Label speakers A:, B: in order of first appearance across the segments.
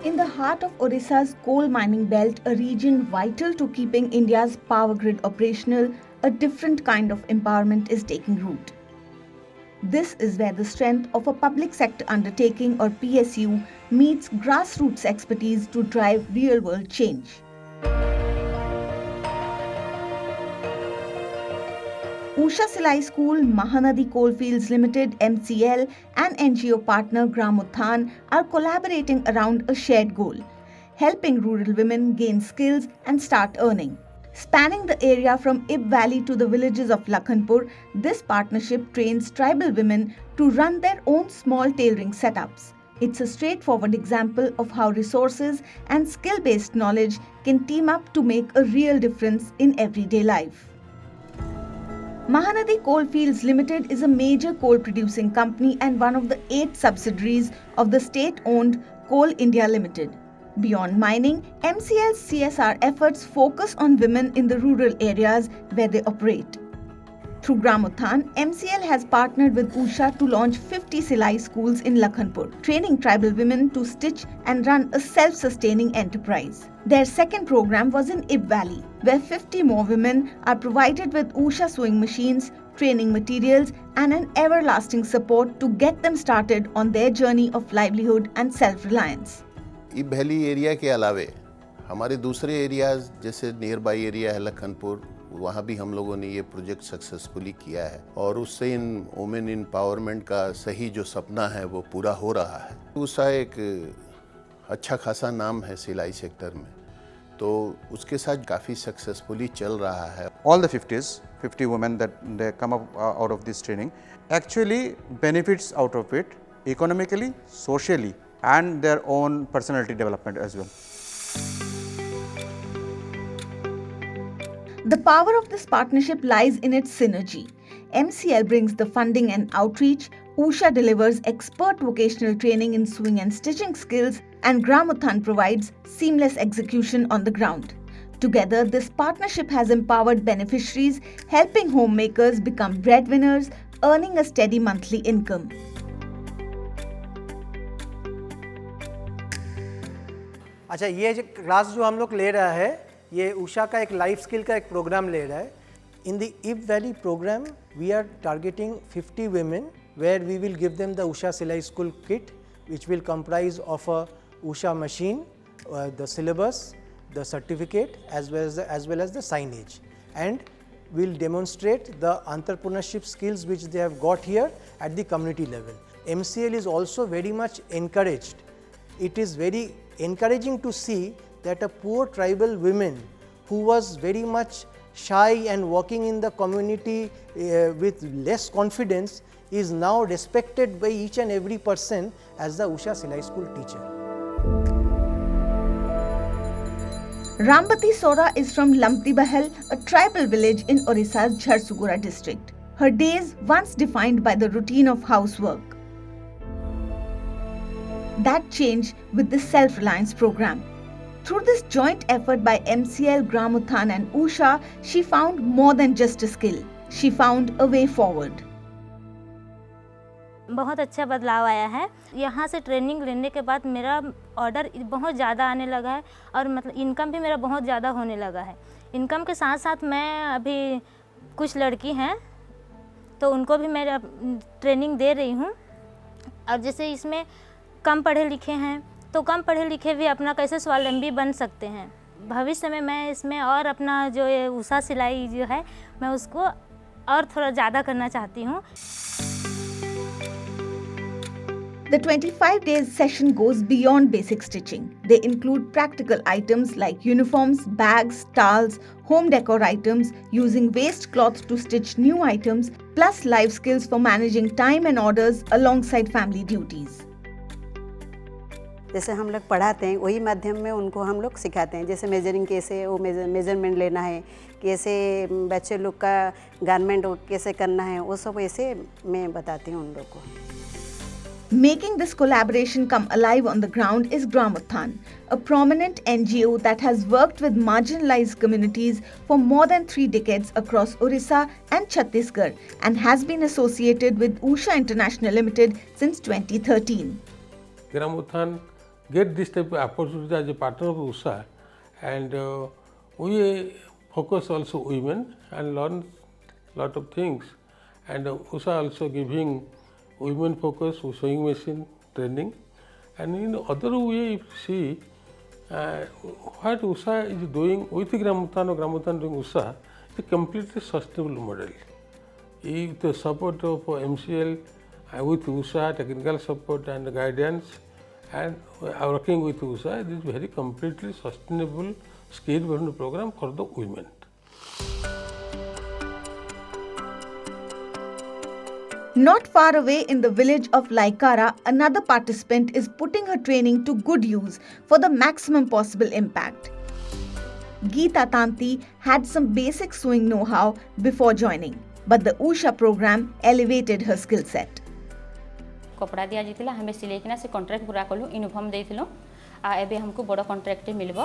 A: In the heart of Odisha's coal mining belt, a region vital to keeping India's power grid operational, a different kind of empowerment is taking root. This is where the strength of a public sector undertaking or PSU meets grassroots expertise to drive real-world change. Usha Silai School, Mahanadi Coalfields Limited (MCL) and NGO partner Gram Utthan are collaborating around a shared goal, helping rural women gain skills and start earning. Spanning the area from Ib Valley to the villages of Lakhanpur, this partnership trains tribal women to run their own small tailoring setups. It's a straightforward example of how resources and skill-based knowledge can team up to make a real difference in everyday life. Mahanadi Coalfields Limited is a major coal-producing company and one of the 8 subsidiaries of the state-owned Coal India Limited. Beyond mining, MCL's CSR efforts focus on women in the rural areas where they operate. Through Gram Utthan, MCL has partnered with Usha to launch 50 Silai schools in Lakhanpur, training tribal women to stitch and run a self-sustaining enterprise. Their second program was in Ib Valley, where 50 more women are provided with Usha sewing machines, training materials and an everlasting support to get them started on their journey of livelihood and self-reliance.
B: इब valley area के अलावे हमारे दूसरे areas जैसे near by area है लखनपुर, वहाँ भी हम लोगों ने ये प्रोजेक्ट सक्सेसफुली किया है और उससे इन वुमेन एम्पावरमेंट का सही जो सपना है वो पूरा हो रहा है। उसका एक अच्छा खासा नाम है सिलाई सेक्टर में, तो उसके साथ काफ़ी सक्सेसफुली चल रहा है।
C: All the 50 women that they come up out of this training actually benefits out of it economically, socially and their own personality development as well.
A: The power of this partnership lies in its synergy. MCL brings the funding and outreach, Usha delivers expert vocational training in sewing and stitching skills, and Gram Utthan provides seamless execution on the ground. Together, this partnership has empowered beneficiaries, helping homemakers become breadwinners, earning a steady monthly income.
D: अच्छा, ये जो class जो हम लोग ले रहा है, ये उषा का एक लाइफ स्किल का एक प्रोग्राम ले रहा है. In the Ib valley program we are targeting 50 women where we will give them the Usha Silai School kit, which will comprise of a Usha machine, the syllabus, the certificate as well as the signage, and will demonstrate the entrepreneurship skills which they have got here at the community level. MCL is also very much encouraged. It is very encouraging to see that a poor tribal woman who was very much shy and working in the community with less confidence is now respected by each and every person as the Usha Silai School teacher.
A: Rambati Sora is from Lamti Bahal, a tribal village in Odisha's Jharsugura district. Her days once defined by the routine of housework. That changed with the Self-Reliance program. Through this joint effort by MCL, Gram Utthan and Usha, she found more than just a skill. She found a way forward.
E: बहुत अच्छा बदलाव आया है। यहाँ से training लेने के बाद मेरा ऑर्डर बहुत ज़्यादा आने लगा है और मतलब इनकम भी मेरा बहुत ज़्यादा होने लगा है। इनकम के साथ साथ मैं अभी कुछ लड़की हैं तो उनको भी मैं ट्रेनिंग दे रही हूँ। और जैसे इसमें कम पढ़े लिखे हैं तो कम पढ़े लिखे भी अपना कैसे स्वावलंबी बन सकते हैं। भविष्य में मैं इसमें और अपना जो ये उषा सिलाई जो है मैं उसको और थोड़ा ज़्यादा करना चाहती हूँ।
A: The 25 days session goes beyond basic stitching. They include practical items like uniforms, bags, towels, home decor items, using waste cloth to stitch new items, plus life skills for managing time and orders alongside family duties.
F: जैसे हम लोग पढ़ाते हैं वही माध्यम में उनको हम लोग सिखाते हैं। जैसे मेजरिंग कैसे वो मेजरमेंट लेना है, कैसे बच्चे लोग का गारमेंट कैसे करना है, वो सब ऐसे मैं बताती हूँ उन लोग को।
A: Making this collaboration come alive on the ground is Gram Utthan, a prominent NGO that has worked with marginalized communities for more than 3 decades across Orissa and Chhattisgarh and has been associated with Usha International Limited since 2013.
G: Gram Utthan get this type of opportunity as a partner of USHA, and we focus also women and learn lot of things, and USHA also giving women focus sewing machine training, and in other way if you see what USHA is doing with Gramotthan or Gramotthan doing USHA is a completely sustainable model. With the support of MCL, with USHA, technical support and guidance, and working with USHA, this is very completely sustainable skill development program for the women.
A: Not far away in the village of Laikara, another participant is putting her training to good use for the maximum possible impact. Geeta Tanti had some basic sewing know-how before joining, but the USHA program elevated her skill set.
H: कपड़ा दिया जाता हमें सिलाई किना से contract पूरा कलु uniform देथिलो आ एबे हमको बड़ कॉन्ट्रैक्ट मिलबो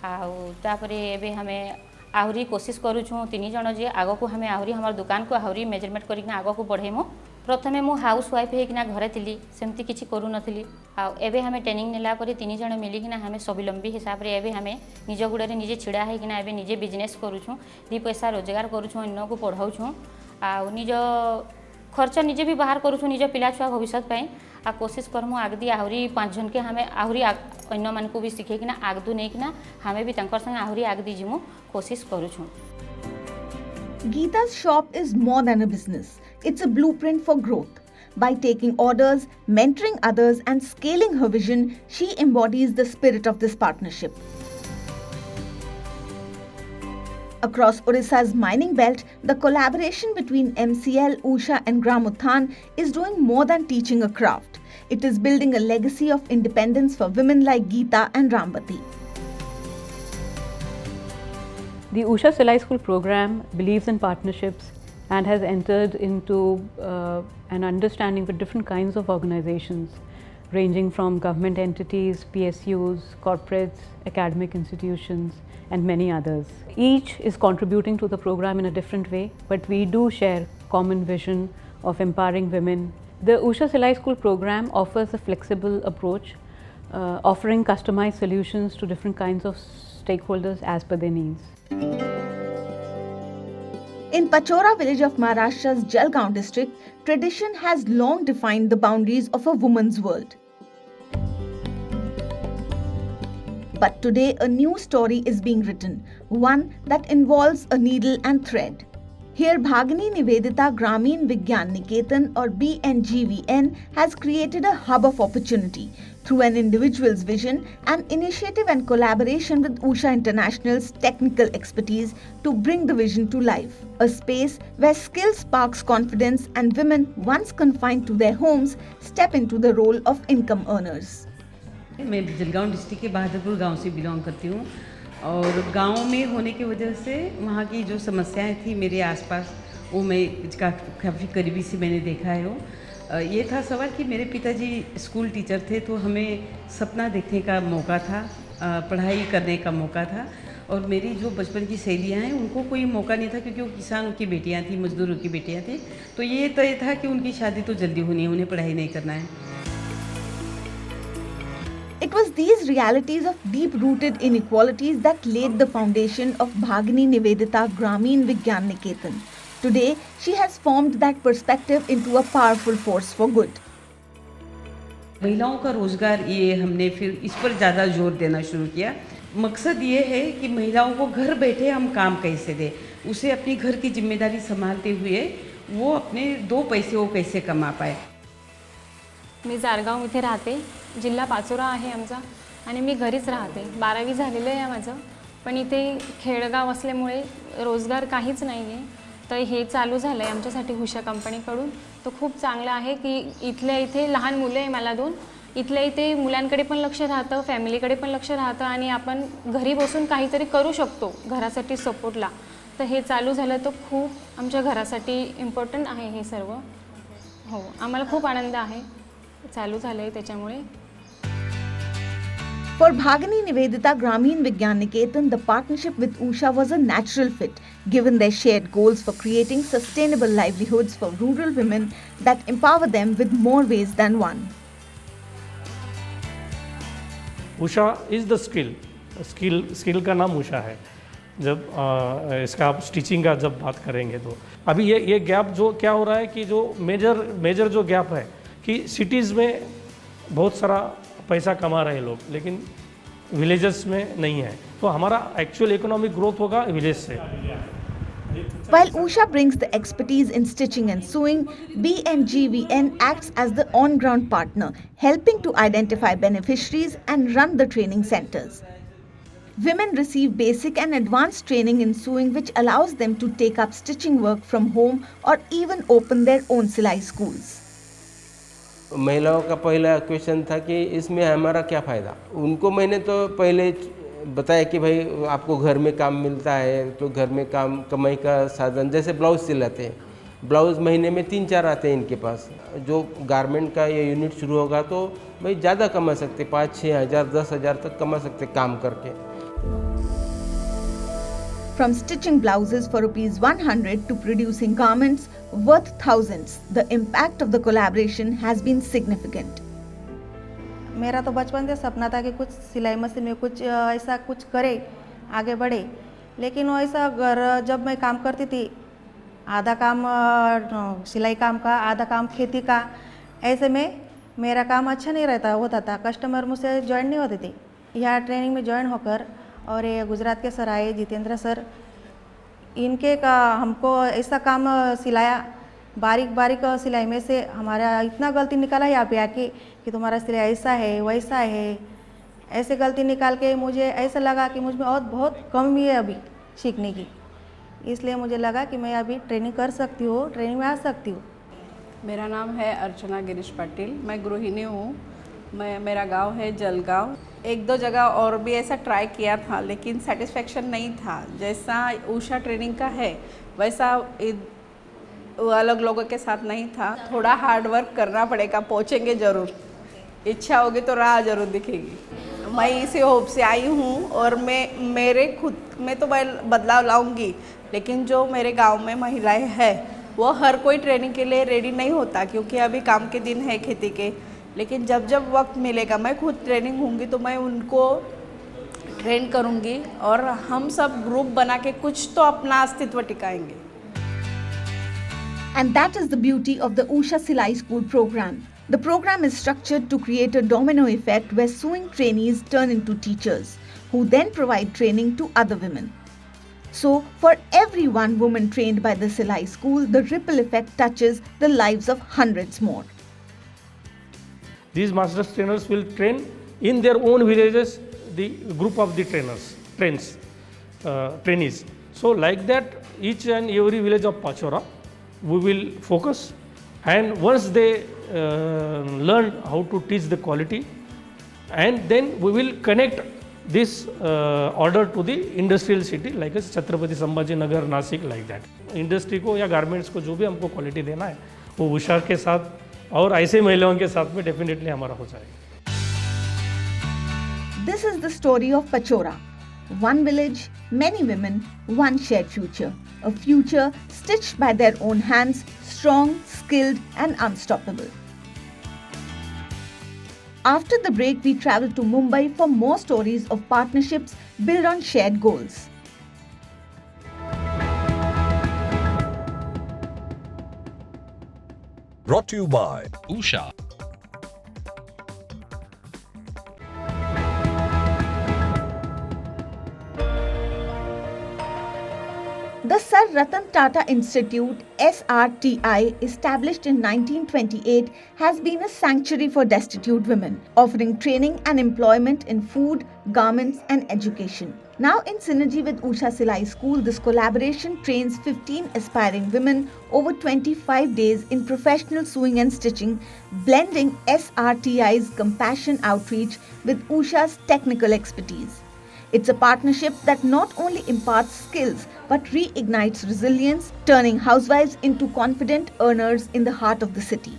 H: आ तापरे एबे हमें आहुरी कोशिश करू छु तीन जण जे आगो को हमें आहुरी हमर दुकान को आहुरी मेजरमेंट करिकना आगो को बढ़ेमो प्रथमे मु हाउस वाइफ हेकिना घरे थिली सेमती किछि करू नथिली आ एबे हमें ट्रेनिंग नेला परे तीन जण मिलिकिना हमें स्वावलंबी हिसाब रे एबे हमें निज गुडरे निजे छिड़ा हेकिना एबे निजे बिजनेस करू छु दी पैसा रोजगार करू छु अन्य को पढाऊ छु आ निज खर्च निजे भी बाहर करू छु निज पिला छुआ भविष्य पई आ कोशिश करमु आगदी आहुरी 5 जन के हमें आहुरी अन्य मन को भी सिखेकिना आगदु नेकिना हमें भी तंकर संग आहुरी आगदी जिमु कोशिश करू छु.
A: Geeta's shop is more than a business. It's a blueprint for growth. By taking orders, mentoring others and scaling her vision, she embodies the spirit of this partnership. Across Odisha's mining belt, the collaboration between MCL, USHA and Gramotthan is doing more than teaching a craft. It is building a legacy of independence for women like Geeta and Rambati.
I: The USHA Silai School program believes in partnerships and has entered into an understanding with different kinds of organizations ranging from government entities, PSUs, corporates, academic institutions and many others. Each is contributing to the program in a different way, but we do share common vision of empowering women. The USHA Silai School program offers a flexible approach, offering customized solutions to different kinds of stakeholders as per their needs.
A: In Pachora village of Maharashtra's Jalgaon district, tradition has long defined the boundaries of a woman's world. But today a new story is being written, one that involves a needle and thread. Here Bhagini Nivedita Gramin Vigyan Niketan or BNGVN has created a hub of opportunity through an individual's vision, an initiative and collaboration with USHA International's technical expertise to bring the vision to life. A space where skill sparks confidence and women once confined to their homes step into the role of income earners.
J: मैं Jalgaon district के बहादुरपुर गांव से belong करती हूँ और गांव में होने की वजह से वहाँ की जो समस्याएं थी मेरे आसपास वो मैं काफ़ी करीबी से मैंने देखा है. वो ये था सवाल कि मेरे पिताजी स्कूल टीचर थे तो हमें सपना देखने का मौका था, पढ़ाई करने का मौका था और मेरी जो बचपन की सहेलियाँ हैं उनको कोई मौका नहीं था क्योंकि वो किसानों की बेटियाँ थी, मजदूरों की बेटियाँ थी. तो ये तय था कि उनकी शादी तो जल्दी होनी है, उन्हें पढ़ाई नहीं करना है.
A: It was these realities of deep-rooted inequalities that laid the foundation of Bhagini Nivedita Gramin Vigyan Niketan. Today, she has formed that perspective into a powerful force for good.
J: महिलाओं का रोज़गार ये हमने फिर इस पर ज़्यादा जोर देना शुरू किया. मकसद ये है कि महिलाओं को घर बैठे हम काम कैसे दें, उसे अपनी घर की जिम्मेदारी संभालते हुए वो अपने 2 पैसे वो कैसे कमा पाए.
K: मी जारगाव इथे राहते, जिल्हा पाचोरा आहे आमचा आणि मी घरीच राहते. 12वी झालेलं आहे माझं, पण इथे खेडगाव असल्यामुळे रोजगार काहीच नाही आहे. तर हे चालू झालं आहे आमच्यासाठी USHA कंपनीकडून. तो खूप चांगलं आहे की इथल्या इथे लहान मुलं आहे मला 2. इथल्या इथे मुलांकडे पण लक्ष राहतं, फॅमिलीकडे पण लक्ष राहतं आणि आपण घरी बसून काहीतरी करू शकतो घरासाठी सपोर्टला. तर हे चालू झालं तर खूप आमच्या घरासाठी इम्पॉर्टंट आहे हे सर्व. हो, आम्हाला खूप आनंद आहे चालू झालंय त्याच्यामुळे.
A: For Bhagini Nivedita Gramin Vigyan Niketan, the partnership with USHA was a natural fit, given their shared goals for creating sustainable livelihoods for rural women that empower them with more ways than one.
L: Usha is the skill का नाम उषा है। जब इसका आप stitching का जब बात करेंगे तो अभी ये गैप जो क्या हो रहा है कि जो मेजर जो गैप है कि सिटीज़ में बहुत सारा पैसा कमा रहे लोग, लेकिन विलेजेस में नहीं है, तो हमारा एक्चुअल इकोनॉमिक ग्रोथ होगा विलेज से।
A: While Usha brings the expertise in stitching and sewing, BNGVN acts as the on-ground partner, helping to identify beneficiaries and run the training centers. Women receive basic and advanced training in sewing, which allows them to take up stitching work from home or even open their own सिलाई schools.
M: महिलाओं का पहला question था कि इसमें हमारा क्या फ़ायदा। उनको मैंने तो पहले बताया कि भाई आपको घर में काम मिलता है, तो घर में काम कमाई का साधन, जैसे ब्लाउज़ सिलाते हैं, ब्लाउज़ महीने में 3-4 आते हैं इनके पास। जो गारमेंट का ये यूनिट शुरू होगा तो भाई ज़्यादा कमा सकते, 5-6 हज़ार 10 हज़ार तक कमा सकते काम करके।
A: From stitching blouses for ₹100 to producing garments worth thousands, the impact of the collaboration has been significant.
N: मेरा तो बचपन से सपना था कि कुछ सिलाई मशीन में कुछ ऐसा कुछ करे, आगे बढ़े, लेकिन वो ऐसा घर जब मैं काम करती थी, आधा काम सिलाई काम का, आधा काम खेती का, ऐसे में मेरा काम अच्छा नहीं होता था, कस्टमर मुझसे ज्वाइन नहीं होते थे। यहाँ ट्रेनिंग में ज्वाइन होकर और ये गुजरात के सर आए, जितेंद्र सर, इनके का हमको ऐसा काम सिलाया, बारीक सिलाई में से हमारा इतना गलती निकाला यहाँ पे आके कि तुम्हारा सिलाई ऐसा है वैसा है, ऐसे गलती निकाल के मुझे ऐसा लगा कि मुझ में और बहुत कमी है अभी सीखने की। इसलिए मुझे लगा कि मैं अभी ट्रेनिंग कर सकती हूँ, ट्रेनिंग में आ सकती हूँ।
O: मेरा नाम है अर्चना गिरीश पाटिल, मैं गृहिणी हूँ। मेरा गांव है जलगांव। 1-2 जगह और भी ऐसा ट्राई किया था, लेकिन सेटिस्फेक्शन नहीं था। जैसा उषा ट्रेनिंग का है वैसा अलग लोगों के साथ नहीं था। थोड़ा हार्ड वर्क करना पड़ेगा, पहुँचेंगे ज़रूर, इच्छा होगी तो राह ज़रूर दिखेगी। मैं इसी होप से आई हूँ और मैं मेरे खुद में तो बदलाव लाऊंगी, लेकिन जो मेरे गांव में महिलाएं हैं वो हर कोई ट्रेनिंग के लिए रेडी नहीं होता, क्योंकि अभी काम के दिन है खेती के। लेकिन जब वक्त मिलेगा, मैं खुद ट्रेनिंग होंगी तो मैं उनको ट्रेन करूँगी और हम सब ग्रुप बना के कुछ तो अपना अस्तित्व टिकाएंगे।
A: And that is the beauty of the Usha Silai School program. The program is structured to create a domino effect where sewing trainees turn into teachers, who then provide training to other women. So, for every one woman trained by the Silai School, the ripple effect touches the lives of hundreds more.
L: These master trainers will train in their own villages the group of the trainees. So, like that, each and every village of Pachora, we will focus, and once they learn how to teach the quality, and then we will connect this order to the industrial city like as Chhatrapati Sambhaji Nagar, Nasik, like that. Industry को या garments को जो भी हमको quality देना है वो उषा के साथ और ऐसे महिलाओं के साथ में डेफिनेटली हमारा हो जाएगा।
A: This is the story of Pachora. One village, many women, one shared future. A future stitched by their own hands, strong, skilled and unstoppable. After the break, we travel to Mumbai for more stories of partnerships built on shared goals.
P: Brought to you by Usha.
A: The Sir Ratan Tata Institute, SRTI, established in 1928, has been a sanctuary for destitute women, offering training and employment in food, garments and education. Now in synergy with Usha Silai School, this collaboration trains 15 aspiring women over 25 days in professional sewing and stitching, blending SRTI's compassion outreach with Usha's technical expertise. It's a partnership that not only imparts skills but reignites resilience, turning housewives into confident earners in the heart of the city.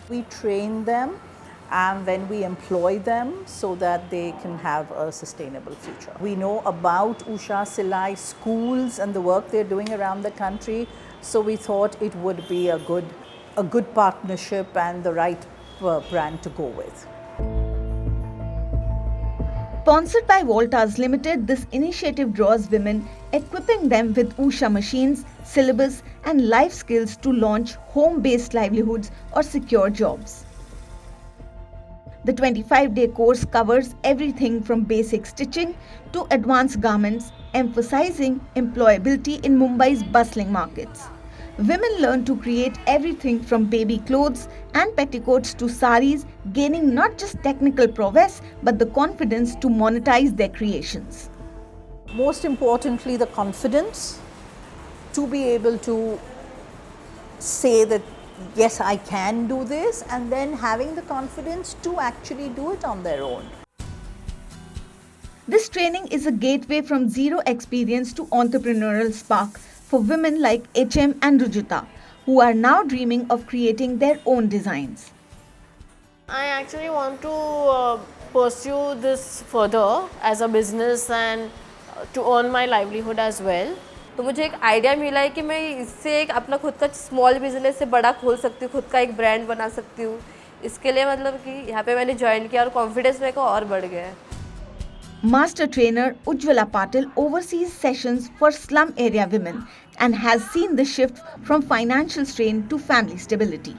Q: We train them and then we employ them so that they can have a sustainable future. We know about Usha Silai schools and the work they're doing around the country, so we thought it would be a good partnership and the right brand to go with.
A: Sponsored by Voltas Limited, this initiative draws women, equipping them with Usha machines, syllabus and life skills to launch home-based livelihoods or secure jobs. The 25-day course covers everything from basic stitching to advanced garments, emphasizing employability in Mumbai's bustling markets. Women learn to create everything from baby clothes and petticoats to saris, gaining not just technical prowess but the confidence to monetize their creations.
Q: Most importantly, the confidence to be able to say that yes, I can do this, and then having the confidence to actually do it on their own.
A: This training is a gateway from zero experience to entrepreneurial spark for women like HM and Rujuta, who are now dreaming of creating their own designs.
R: I actually want to pursue this further as a business and to earn my livelihood as well.
S: तो मुझे एक idea मिला है कि मैं इससे एक अपना खुद का स्मॉल बिजनेस से बड़ा खोल सकती हूँ, खुद का एक ब्रांड बना सकती हूँ. इसके लिए मतलब कि यहाँ पे मैंने ज्वाइन किया और कॉन्फिडेंस मेरे को और बढ़ गया है.
A: Master trainer Ujjwala Patil oversees sessions for slum area women and has seen the shift from financial strain to family stability.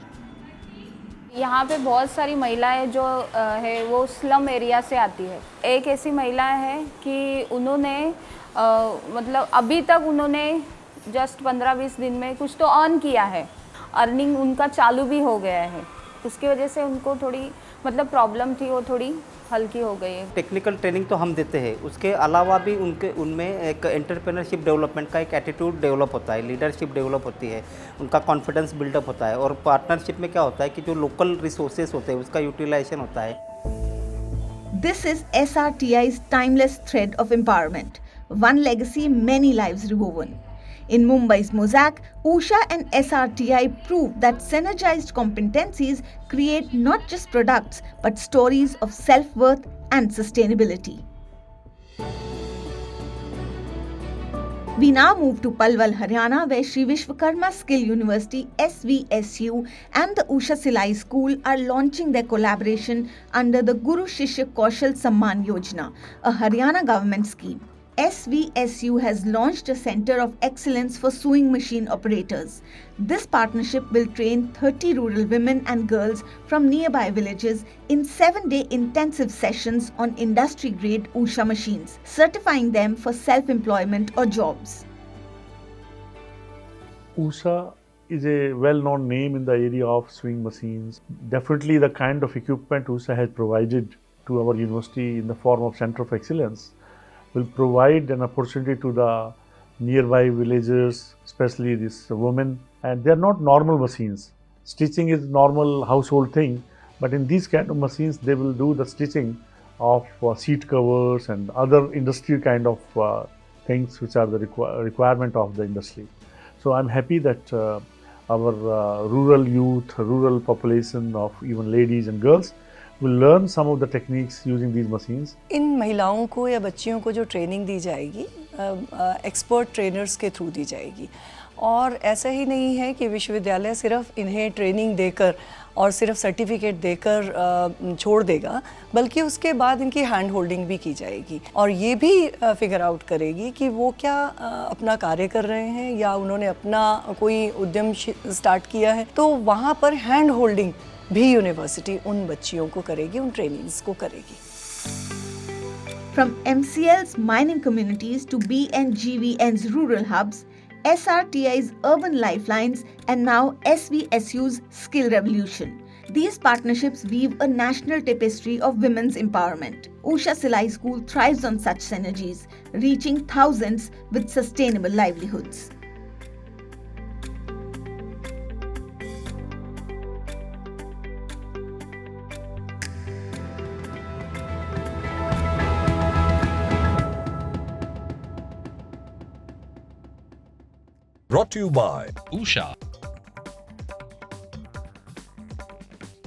T: यहाँ पे बहुत सारी महिलाएं जो है वो स्लम एरिया से आती है. एक ऐसी महिला है कि उन्होंने मतलब अभी तक उन्होंने जस्ट 15-20 दिन में कुछ तो अर्न किया है. अर्निंग उनका चालू भी हो गया है. उसकी वजह से उनको थोड़ी मतलब प्रॉब्लम थी वो थोड़ी हल्की हो गई है.
U: टेक्निकल ट्रेनिंग तो हम देते हैं, उसके अलावा भी उनमें एक एंटरप्रेन्योरशिप डेवलपमेंट का एक एटीट्यूड डेवलप होता है, लीडरशिप डेवलप होती है, उनका कॉन्फिडेंस बिल्डअप होता है. और पार्टनरशिप में क्या होता है कि जो लोकल रिसोर्सेज होते हैं उसका यूटिलाइजेशन होता है.
A: This is SRTI's timeless thread of empowerment. One legacy, many lives rewoven. In Mumbai's Mosaic, Usha and SRTI prove that synergized competencies create not just products but stories of self-worth and sustainability. We now move to Palwal, Haryana, where Sri Vishwakarma Skill University, SVSU, and the Usha Silai School are launching their collaboration under the Guru Shishya Kaushal Samman Yojana, a Haryana government scheme. SVSU has launched a Center of Excellence for Sewing Machine Operators. This partnership will train 30 rural women and girls from nearby villages in 7-day intensive sessions on industry-grade Usha machines, certifying them for self-employment or jobs.
V: Usha is a well-known name in the area of sewing machines. Definitely the kind of equipment Usha has provided to our university in the form of Center of Excellence will provide an opportunity to the nearby villagers, especially these women. And they are not normal machines. Stitching is normal household thing, but in these kind of machines, they will do the stitching of seat covers and other industry kind of things which are the requirement of the industry. So I'm happy that our rural youth, rural population of even ladies and girls will learn some of the techniques using these machines.
W: इन महिलाओं को या बच्चियों को जो training दी जाएगी expert trainers के through the जाएगी. और ऐसा ही नहीं है कि विश्वविद्यालय सिर्फ इन्हें ट्रेनिंग देकर और सिर्फ सर्टिफिकेट देकर छोड़ देगा, बल्कि उसके बाद इनकी हैंड होल्डिंग भी की जाएगी और ये भी फिगर आउट करेगी कि वो क्या अपना कार्य कर रहे हैं या उन्होंने अपना कोई उद्यम स्टार्ट किया है. तो वहाँ पर हैंड होल्डिंग भी यूनिवर्सिटी उन बच्चियों को करेगी, उन ट्रेनिंग्स को करेगी.
A: From MCL's mining communities to BNGVN's rural hubs, SRTI's urban lifelines, and now SVSU's skill revolution. These partnerships weave a national tapestry of women's empowerment. Usha Silai School thrives on such synergies, reaching thousands with sustainable livelihoods.
P: Brought to you by Usha.